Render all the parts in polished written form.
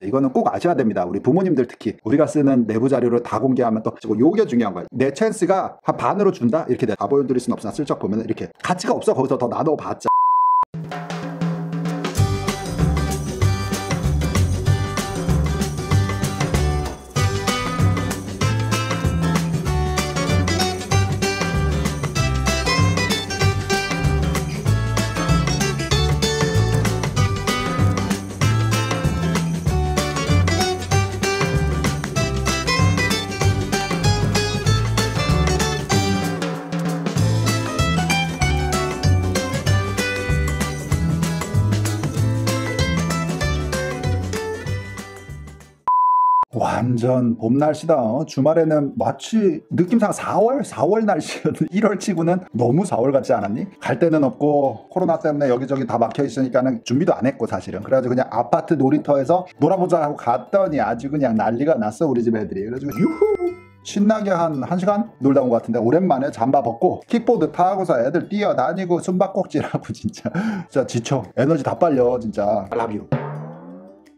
이거는 꼭 아셔야 됩니다. 우리 부모님들 특히 우리가 쓰는 내부 자료를 다 공개하면 또 요게 중요한 거예요. 내 찬스가 한 반으로 준다? 이렇게 다 보여드릴 수는 없으나 슬쩍 보면 이렇게 가치가 없어. 거기서 더 나눠봤자. 완전 봄 날씨다. 주말에는 마치 느낌상 4월 날씨였는데 1월 치고는 너무 4월 같지 않았니? 갈 데는 없고 코로나 때문에 여기저기 다 막혀 있으니까는 준비도 안 했고 사실은. 그래가지고 그냥 아파트 놀이터에서 놀아보자 하고 갔더니 아주 그냥 난리가 났어 우리 집 애들이. 그래가지고 유후 신나게 한 1시간 놀다 온 것 같은데 오랜만에 잠바 벗고 킥보드 타고서 애들 뛰어다니고 숨바꼭질하고 진짜 지쳐. 에너지 다 빨려 진짜. I love you.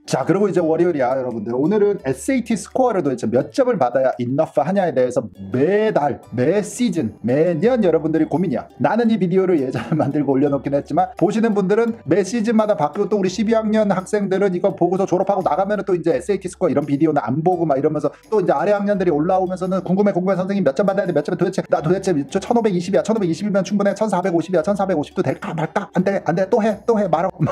자, 그리고 이제 월요일이야 여러분들. 오늘은 SAT 스코어를 도대체 몇 점을 받아야 enough 하냐에 대해서 매달, 매 시즌, 매년 여러분들이 고민이야. 나는 이 비디오를 예전에 만들고 올려놓긴 했지만 보시는 분들은 매 시즌마다 바뀌고 또 우리 12학년 학생들은 이거 보고서 졸업하고 나가면 또 이제 SAT 스코어 이런 비디오는 안 보고 막 이러면서 또 이제 아래 학년들이 올라오면서는 궁금해 선생님 몇 점 받아야 돼? 몇 점 도대체 나 도대체 1520이야 1520이면 충분해 1450이야 1450도 될까 말까? 안돼 또 해 말하고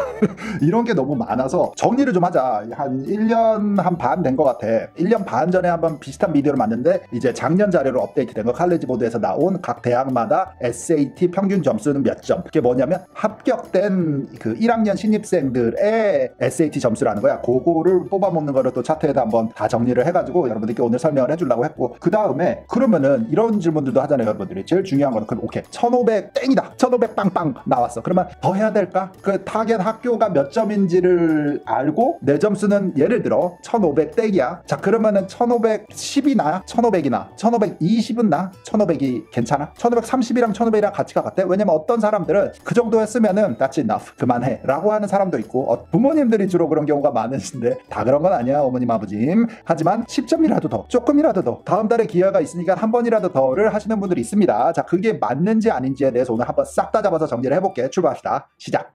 이런 게 너무 많아서 정리를 좀 하자. 한 1년 한 반 된 것 같아. 1년 반 전에 한번 비슷한 비디오를 만드는데 이제 작년 자료로 업데이트된 거 칼리지 보드에서 나온 각 대학마다 SAT 평균 점수는 몇 점. 그게 뭐냐면 합격된 그 1학년 신입생들의 SAT 점수라는 거야. 그거를 뽑아먹는 거를 또 차트에다 한번 다 정리를 해가지고 여러분들께 오늘 설명을 해주려고 했고, 그 다음에 그러면은 이런 질문들도 하잖아요 여러분들이. 제일 중요한 거는 그럼 오케이 1500 땡이다 1500 빵빵 나왔어. 그러면 더 해야 될까? 그 타겟 학교가 몇 점인지를 알고 내 점수는 예를 들어 1500 땡이야. 자 그러면은 1510이나 1500이나 1520은 나? 1500이 괜찮아? 1530이랑 1500이랑 가치가 같대? 왜냐면 어떤 사람들은 그 정도 했으면은 that's enough 그만해 라고 하는 사람도 있고, 부모님들이 주로 그런 경우가 많으신데 다 그런 건 아니야 어머님 아버님. 하지만 10점이라도 더 조금이라도 더 다음 달에 기회가 있으니까 한 번이라도 더를 하시는 분들이 있습니다. 자 그게 맞는지 아닌지에 대해서 오늘 한번 싹 다 잡아서 정리를 해볼게. 출발합시다. 시작.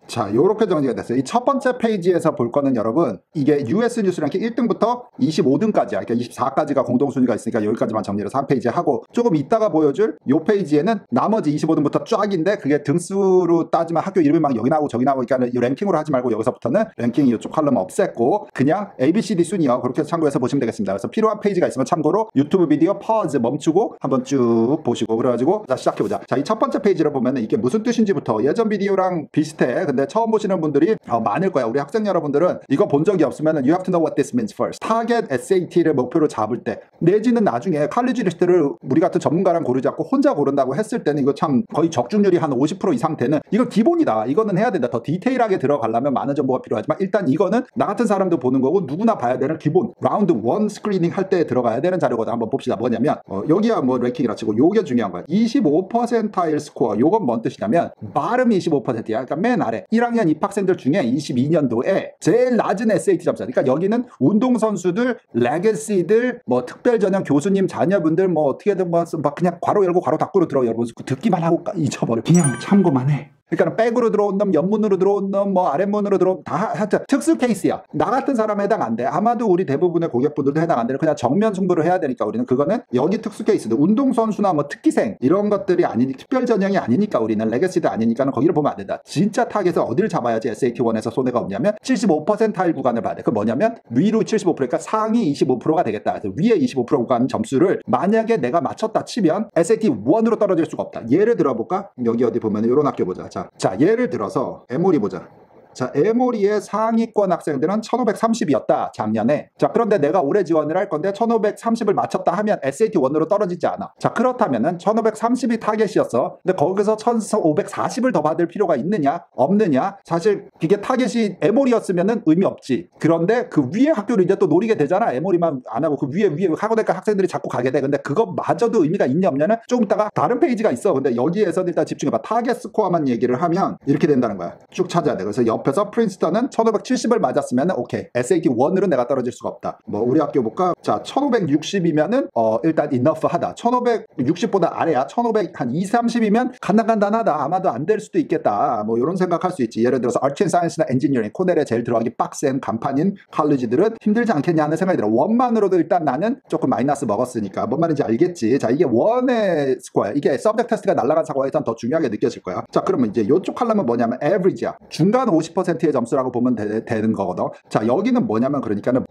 자, 요렇게 정리가 됐어요. 이 첫 번째 페이지에서 볼 거는 여러분, 이게 US 뉴스 랭킹 1등부터 25등까지야. 그러니까 24까지가 공동순위가 있으니까 여기까지만 정리를 3페이지에 하고, 조금 이따가 보여줄 요 페이지에는 나머지 25등부터 쫙인데 그게 등수로 따지면 학교 이름이 막 여기 나오고 저기 나오고, 그러니까 이 랭킹으로 하지 말고 여기서부터는 랭킹 이쪽 칼럼 없앴고 그냥 ABCD 순위요. 그렇게 참고해서 보시면 되겠습니다. 그래서 필요한 페이지가 있으면 참고로 유튜브 비디오 퍼즈 멈추고 한번 쭉 보시고, 그래가지고 자 시작해보자. 자, 이 첫 번째 페이지를 보면은 이게 무슨 뜻인지부터 예전 비디오랑 비슷해. 근데 처음 보시는 분들이 많을 거야. 우리 학생 여러분들은 이거 본 적이 없으면 you have to know what this means first. 타겟 SAT를 목표로 잡을 때, 내지는 나중에 칼리지 리스트를 우리 같은 전문가랑 고르지 않고 혼자 고른다고 했을 때는 이거 참 거의 적중률이 한 50% 이상 되는, 이거 기본이다. 이거는 해야 된다. 더 디테일하게 들어가려면 많은 정보가 필요하지만 일단 이거는 나 같은 사람도 보는 거고 누구나 봐야 되는 기본 라운드 1 스크리닝 할 때 들어가야 되는 자료거든. 한번 봅시다. 뭐냐면 여기야 뭐 랭킹이라 치고 요게 중요한 거야. 25%일 스코어. 요건 뭔 뜻이냐면 발음이 25%야. 그러니까 맨 아래 1학년 입학생들 중에 22년도에 제일 낮은 SAT 점수. 그러니까 여기는 운동선수들, 레거시들, 뭐 특별전형 교수님 자녀분들 뭐 어떻게든 뭐 그냥 괄호 열고 괄호 닫고로 들어. 여러분 듣기만 하고 잊어버려. 그냥 참고만 해. 그러니까 백으로 들어온 놈, 옆문으로 들어온 놈, 뭐 아랫문으로 들어온 다 하여튼 특수 케이스야. 나 같은 사람에 해당 안 돼. 아마도 우리 대부분의 고객분들도 해당 안 되는, 그냥 정면 승부를 해야 되니까 우리는 그거는 여기 특수 케이스들, 운동선수나 뭐 특기생 이런 것들이 아니니, 특별 전형이 아니니까 우리는 레거시도 아니니까는 거기를 보면 안 된다. 진짜 타겟은 어디를 잡아야지 SAT1에서 손해가 없냐면 75%일 구간을 봐야 돼. 그 뭐냐면 위로 75%, 그러니까 상위 25%가 되겠다. 그래서 위에 25% 구간 점수를 만약에 내가 맞췄다 치면 SAT1으로 떨어질 수가 없다. 예를 들어볼까? 여기 어디 보면 이런 학교 보자. 자, 예를 들어서 에모리 보자. 자, 에모리의 상위권 학생들은 1530이었다 작년에. 자, 그런데 내가 올해 지원을 할 건데 1530을 맞췄다 하면 SAT1으로 떨어지지 않아. 자, 그렇다면은 1530이 타겟이었어. 근데 거기서 1540을 더 받을 필요가 있느냐 없느냐, 사실 이게 타겟이 에모리였으면은 의미 없지. 그런데 그 위에 학교를 이제 또 노리게 되잖아. 에모리만 안 하고 그 위에 학원외과 학생들이 자꾸 가게 돼. 근데 그것마저도 의미가 있냐 없냐는 조금 있다가 다른 페이지가 있어. 근데 여기에서는 일단 집중해봐. 타겟 스코어만 얘기를 하면 이렇게 된다는 거야. 쭉 찾아야 돼. 그래서 옆에서 프린스턴은 1570을 맞았으면 오케이, SAT1으로 내가 떨어질 수가 없다. 뭐 우리 학교 볼까? 자, 1560이면은 일단 enough 하다. 1560보다 아래야. 1500 한 230이면 간단하다. 아마도 안 될 수도 있겠다. 뭐 이런 생각할 수 있지. 예를 들어서 Art and Science나 엔지니어링, 코넬에 제일 들어가기 빡센 간판인 칼리지들은 힘들지 않겠냐 하는 생각이 들어. 원만으로도 일단 나는 조금 마이너스 먹었으니까 뭔 말인지 알겠지. 자, 이게 원의 스코어야. 이게 서브젝트 테스트가 날아간 사고에선 더 중요하게 느껴질 거야. 자, 그러면 이제 이쪽 칼럼은 뭐냐면 average야. 중간 50%의 점수라고 보면 되는 거거든. 자, 여기는 뭐냐면 그러니까는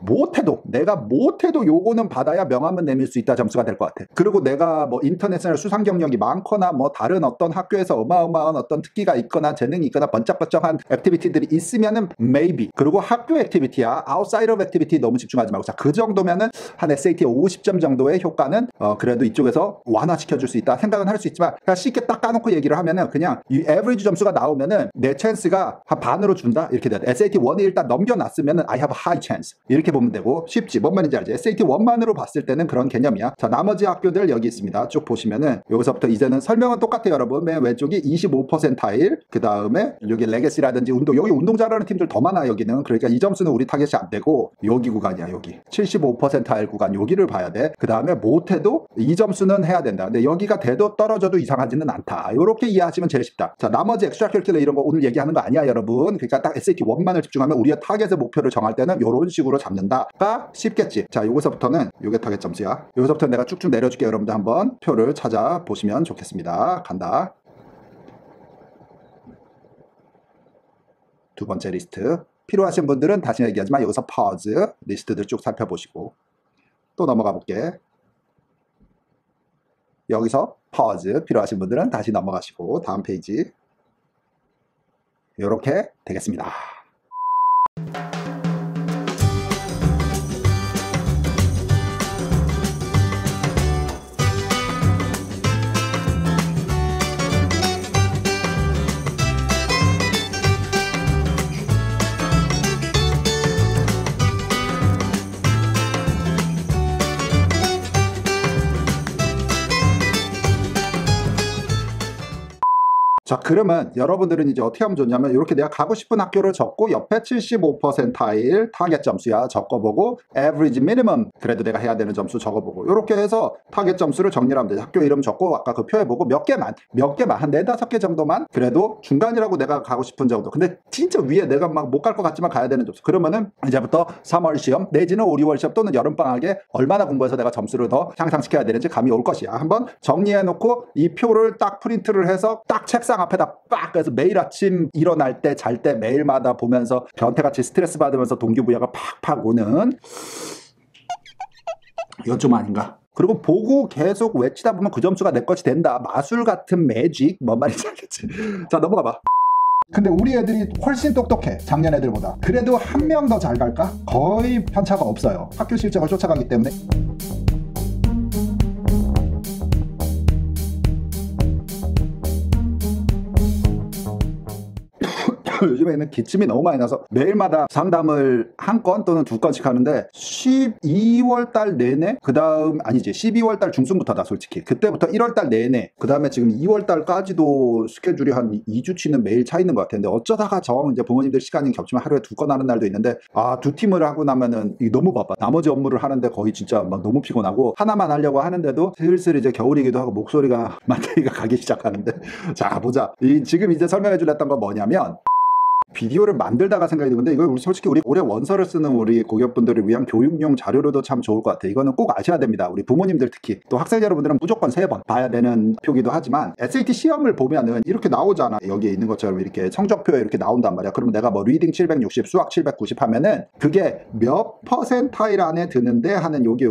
내가 못해도 요거는 받아야 명함은 내밀 수 있다 점수가 될 것 같아. 그리고 내가 뭐 인터내셔널 수상 경력이 많거나 뭐 다른 어떤 학교에서 어마어마한 어떤 특기가 있거나 재능이 있거나 번쩍번쩍한 액티비티들이 있으면은 maybe. 그리고 학교 액티비티야. outside of activity 너무 집중하지 말고. 자, 그 정도면은 한 SAT 50점 정도의 효과는 그래도 이쪽에서 완화시켜줄 수 있다 생각은 할 수 있지만, 그냥 쉽게 딱 까놓고 얘기를 하면은 그냥 이 average 점수가 나오면은 내 찬스가 한 반으로 준다 이렇게 돼. SAT 1이 일단 넘겨놨으면은 I have a high chance 이렇게 보면 되고. 쉽지. 뭔 말인지 알지? SAT 1만으로 봤을 때는 그런 개념이야. 자, 나머지 학교들 여기 있습니다. 쭉 보시면은 여기서부터 이제는 설명은 똑같아요, 여러분. 맨 왼쪽이 25%일, 그 다음에 여기 레게시라든지 여기 운동 잘하는 팀들 더 많아. 여기는. 그러니까 이 점수는 우리 타겟이 안 되고 여기 구간이야. 여기 75%일 구간 여기를 봐야 돼. 그 다음에 못해도 이 점수는 해야 된다. 근데 여기가 돼도 떨어져도 이상하지는 않다. 이렇게 이해하시면 제일 쉽다. 자, 나머지 엑스트라 큐리큘러 이런 거 오늘 얘기하는 거 아니야, 여러분. 그러니까 딱 SAT 1만을 집중하면 우리의 타겟의 목표를 정할 때는 이런 식으로 잡는다가 쉽겠지. 자, 여기서부터는 요게 타겟 점수야. 여기서부터 내가 쭉쭉 내려줄게. 여러분들 한번 표를 찾아보시면 좋겠습니다. 간다. 두 번째 리스트. 필요하신 분들은 다시 얘기하지만 여기서 pause 리스트들 쭉 살펴보시고 또 넘어가 볼게. 여기서 pause 필요하신 분들은 다시 넘어가시고 다음 페이지. 이렇게 되겠습니다. 자, 그러면 여러분들은 이제 어떻게 하면 좋냐면 이렇게 내가 가고 싶은 학교를 적고 옆에 75%일 타겟 점수야 적어보고 average minimum 그래도 내가 해야 되는 점수 적어보고 이렇게 해서 타겟 점수를 정리를 하면 돼. 학교 이름 적고 아까 그 표에 보고 몇 개만 한 4-5개 정도만 그래도 중간이라고 내가 가고 싶은 정도. 근데 진짜 위에 내가 막 못 갈 것 같지만 가야 되는 점수. 그러면은 이제부터 3월 시험 내지는 5, 6월 시험 또는 여름방학에 얼마나 공부해서 내가 점수를 더 향상시켜야 되는지 감이 올 것이야. 한번 정리해놓고 이 표를 딱 프린트를 해서 딱 책상 앞에다 빡 그래서 매일 아침 일어날 때 잘 때 매일마다 보면서 변태같이 스트레스 받으면서 동기부여가 팍팍 오는, 이건 좀 아닌가? 그리고 보고 계속 외치다 보면 그 점수가 내 것이 된다. 마술 같은 매직. 뭔 말인지 알겠지? 자, 넘어가 봐. 근데 우리 애들이 훨씬 똑똑해, 작년 애들보다. 그래도 한 명 더 잘 갈까? 거의 편차가 없어요. 학교 실적을 쫓아가기 때문에. 요즘에는 기침이 너무 많이 나서 매일마다 상담을 한 건 또는 2건씩 하는데 12월 달 내내, 그 다음 아니지 12월 달 중순부터다 솔직히. 그때부터 1월 달 내내, 그 다음에 지금 2월 달까지도 스케줄이 한 2주치는 매일 차 있는 것 같은데 어쩌다가 이제 부모님들 시간이 겹치면 하루에 2건 하는 날도 있는데, 아, 2팀을 하고 나면은 너무 바빠. 나머지 업무를 하는데 거의 진짜 막 너무 피곤하고 하나만 하려고 하는데도 슬슬 이제 겨울이기도 하고 목소리가 만대기가 가기 시작하는데 자, 보자. 지금 이제 설명해 주랬던 건 뭐냐면 비디오를 만들다가 생각이 드는데, 이거 솔직히 우리 올해 원서를 쓰는 우리 고객분들을 위한 교육용 자료로도 참 좋을 것 같아요. 이거는 꼭 아셔야 됩니다. 우리 부모님들 특히. 또 학생 여러분들은 무조건 3번 봐야 되는 표기도 하지만 SAT 시험을 보면은 이렇게 나오잖아. 여기에 있는 것처럼 이렇게 성적표에 이렇게 나온단 말이야. 그러면 내가 뭐 리딩 760, 수학 790 하면은 그게 몇 퍼센타일 안에 드는데 하는 요게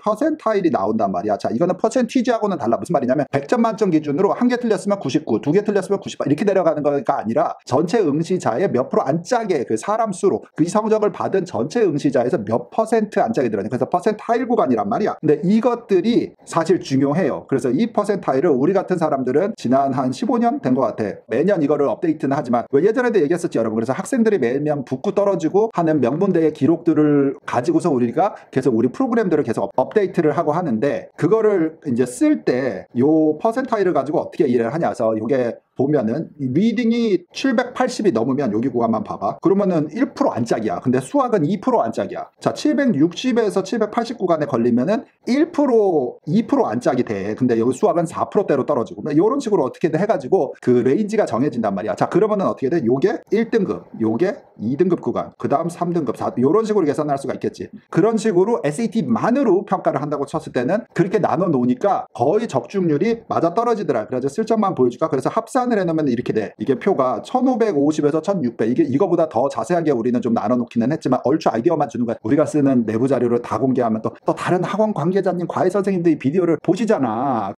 퍼센타일이 나온단 말이야. 자, 이거는 퍼센티지하고는 달라. 무슨 말이냐면 100점 만점 기준으로 한 개 틀렸으면 99, 2개 틀렸으면 98 이렇게 내려가는 거가 아니라 전체 응시 응시자의 몇 프로 안짝의 그 사람 수로 그 성적을 받은 전체 응시자에서 몇 퍼센트 안짝이 들어있는, 그래서 퍼센타일 구간이란 말이야. 근데 이것들이 사실 중요해요. 그래서 이 퍼센타일을 우리 같은 사람들은 지난 한 15년 된 것 같아. 매년 이거를 업데이트는 하지만 왜 예전에도 얘기했었지 여러분. 그래서 학생들이 매년 붙고 떨어지고 하는 명문대의 기록들을 가지고서 우리가 계속 우리 프로그램들을 계속 업데이트를 하고 하는데, 그거를 이제 쓸 때 요 퍼센타일을 가지고 어떻게 일을 하냐서 요게 보면은 리딩이 780이 넘으면 여기 구간만 봐봐. 그러면은 1% 안짝이야. 근데 수학은 2% 안짝이야. 자, 760에서 780 구간에 걸리면은 1%, 2% 안짝이 돼. 근데 여기 수학은 4%대로 떨어지고 이런 식으로 어떻게든 해가지고 그 레인지가 정해진단 말이야. 자, 그러면은 어떻게 돼? 요게 1등급, 요게 2등급 구간, 그 다음 3등급, 4, 이런 식으로 계산할 수가 있겠지. 그런 식으로 SAT만으로 평가를 한다고 쳤을 때는 그렇게 나눠 놓으니까 거의 적중률이 맞아 떨어지더라. 그래서 슬점만 보여줄까? 그래서 합산 해놓으면 이렇게 돼. 이게 표가 1550에서 1600. 이게 이거보다 더 자세하게 우리는 좀 나눠놓기는 했지만 얼추 아이디어만 주는 거야. 우리가 쓰는 내부 자료를 다 공개하면 또 다른 학원 관계자님, 과외 선생님들이 비디오를 보시잖아.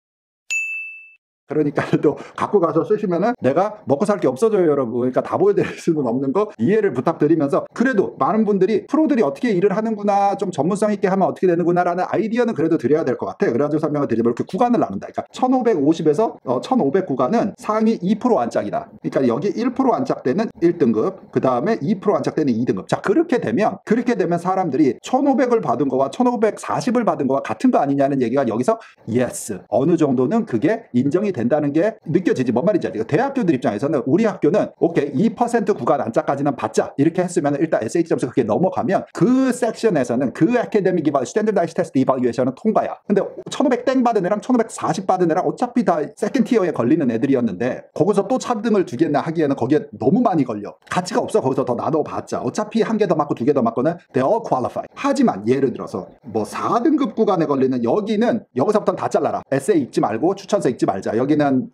그러니까 또 갖고 가서 쓰시면은 내가 먹고 살 게 없어져요 여러분. 그러니까 다 보여드릴 수는 없는 거 이해를 부탁드리면서, 그래도 많은 분들이 프로들이 어떻게 일을 하는구나, 좀 전문성 있게 하면 어떻게 되는구나 라는 아이디어는 그래도 드려야 될 것 같아. 그래가지고 설명을 드리면 이렇게 구간을 나눈다. 그러니까 1550에서 1500 구간은 상위 2% 안짝이다. 그러니까 여기 1% 안짝되는 1등급, 그 다음에 2% 안짝되는 2등급. 자, 그렇게 되면 사람들이 1500을 받은 거와 1540을 받은 거와 같은 거 아니냐는 얘기가 여기서 yes, 어느 정도는 그게 인정이 된다는 게 느껴지지. 뭔 말인지 알죠? 대학교들 입장에서는 우리 학교는 오케이 2% 구간 안짝까지는 받자 이렇게 했으면 일단 SAT 점수가 그게 넘어가면 그 섹션에서는 그 아카데믹 스탠더다이즈 테스트 이발리에이션은 통과야. 근데 1500땡 받은 애랑 1540 받은 애랑 어차피 다 세컨 티어에 걸리는 애들이었는데 거기서 또 차등을 두개나 하기에는 거기에 너무 많이 걸려. 가치가 없어. 거기서 더 나눠봤자 어차피 한 개 더 맞고 두 개 더 맞고는 they all qualify. 하지만 예를 들어서 뭐 4등급 구간에 걸리는 여기는 여기서부터는 다 잘라라. 에세이 읽지 말고 추천서 읽지 말자. 여기는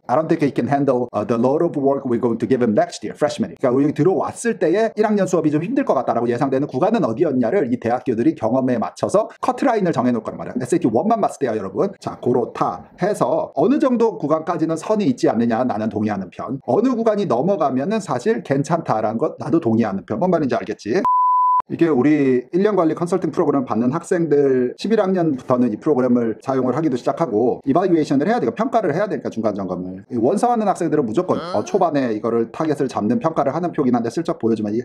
I don't think he can handle the load of work we're going to give him next year, freshman. 그러니까 우리 들어왔을 때에 1학년 수업이 좀 힘들 것 같다라고 예상되는 구간은 어디였냐를 이 대학교들이 경험에 맞춰서 커트라인을 정해놓을 거란 말이야. SAT 1만 봤을 때야 여러분. 자, 그렇다 해서 어느 정도 구간까지는 선이 있지 않느냐, 나는 동의하는 편. 어느 구간이 넘어가면은 사실 괜찮다라는 것 나도 동의하는 편. 뭔 말인지 알겠지? 이게 우리 1년 관리 컨설팅 프로그램 받는 학생들 11학년부터는 이 프로그램을 사용을 하기도 시작하고 이발리에이션을 해야 되고 평가를 해야 되니까 중간 점검을. 원서하는 학생들은 무조건 초반에 이거를 타겟을 잡는 평가를 하는 표긴 한데 슬쩍 보여주면 이게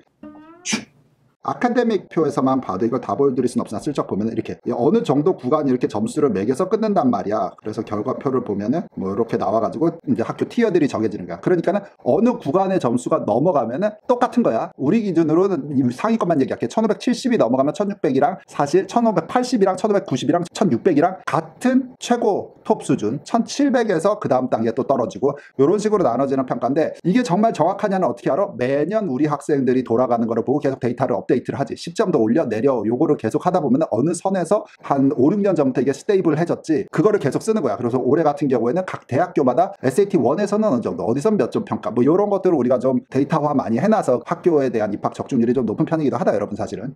아카데믹 표에서만 봐도 이걸 다 보여드릴 수는 없으나 슬쩍 보면 이렇게 어느 정도 구간이 이렇게 점수를 매겨서 끊는단 말이야. 그래서 결과표를 보면은 뭐 이렇게 나와가지고 이제 학교 티어들이 정해지는 거야. 그러니까는 어느 구간의 점수가 넘어가면은 똑같은 거야. 우리 기준으로는 상위권만 얘기할게. 1570이 넘어가면 1600이랑 사실 1580이랑 1590이랑 1600이랑 같은 최고 톱 수준 1700에서 그 다음 단계 또 떨어지고 이런 식으로 나눠지는 평가인데, 이게 정말 정확하냐는 어떻게 알아? 매년 우리 학생들이 돌아가는 거를 보고 계속 데이터를 업데이트를 하지. 10점도 올려 내려 요거를 계속 하다 보면 어느 선에서 한 5, 6년 전부터 이게 스테이블해졌지. 그거를 계속 쓰는 거야. 그래서 올해 같은 경우에는 각 대학교마다 SAT 1에서는 어느 정도, 어디서 몇 점 평가, 뭐 이런 것들을 우리가 좀 데이터화 많이 해놔서 학교에 대한 입학 적중률이 좀 높은 편이기도 하다 여러분 사실은.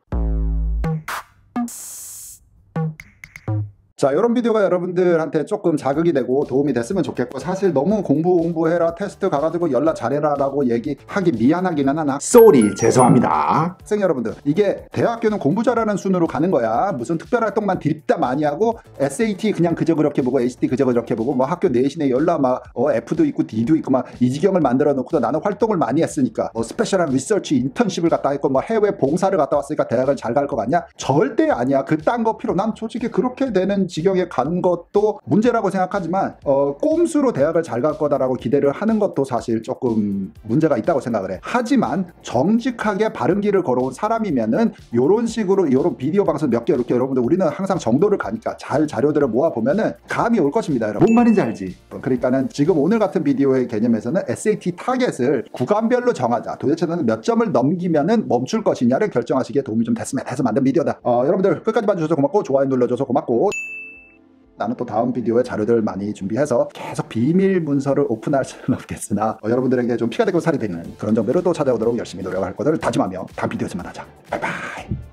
자, 이런 비디오가 여러분들한테 조금 자극이 되고 도움이 됐으면 좋겠고, 사실 너무 공부해라, 테스트 가가지고 연락 잘해라 라고 얘기하기 미안하기는 하나 쏘리 죄송합니다. 학생 여러분들, 이게 대학교는 공부 잘하는 순으로 가는 거야. 무슨 특별활동만 딥다 많이 하고 SAT 그냥 그저 그렇게 보고 ACT 그저 그렇게 보고 뭐 학교 내신에 연락 막 F도 있고 D도 있고 막 이 지경을 만들어 놓고도 나는 활동을 많이 했으니까 뭐 스페셜한 리서치 인턴십을 갔다 했고 뭐 해외 봉사를 갔다 왔으니까 대학을 잘 갈 것 같냐? 절대 아니야. 그딴 거 필요. 난 솔직히 그렇게 되는 지경에 간 것도 문제라고 생각하지만 꼼수로 대학을 잘 갈 거다라고 기대를 하는 것도 사실 조금 문제가 있다고 생각을 해. 하지만 정직하게 바른 길을 걸어온 사람이면은 요런 식으로 요런 비디오 방송 몇 개 이렇게 여러분들 우리는 항상 정도를 가니까 잘 자료들을 모아 보면은 감이 올 것입니다 여러분. 뭔 말인지 알지? 그러니까는 지금 오늘 같은 비디오의 개념에서는 SAT 타겟을 구간별로 정하자. 도대체 너는 몇 점을 넘기면은 멈출 것이냐를 결정하시기에 도움이 좀 됐으면 해서 만든 비디오다. 여러분들 끝까지 봐주셔서 고맙고 좋아요 눌러줘서 고맙고, 나는 또 다음 비디오에 자료들 많이 준비해서 계속 비밀 문서를 오픈할 수는 없겠으나 여러분들에게 좀 피가 되고 살이 되는 그런 정도로 또 찾아오도록 열심히 노력할 것을 다짐하며 다음 비디오에서 만나자. 바이바이.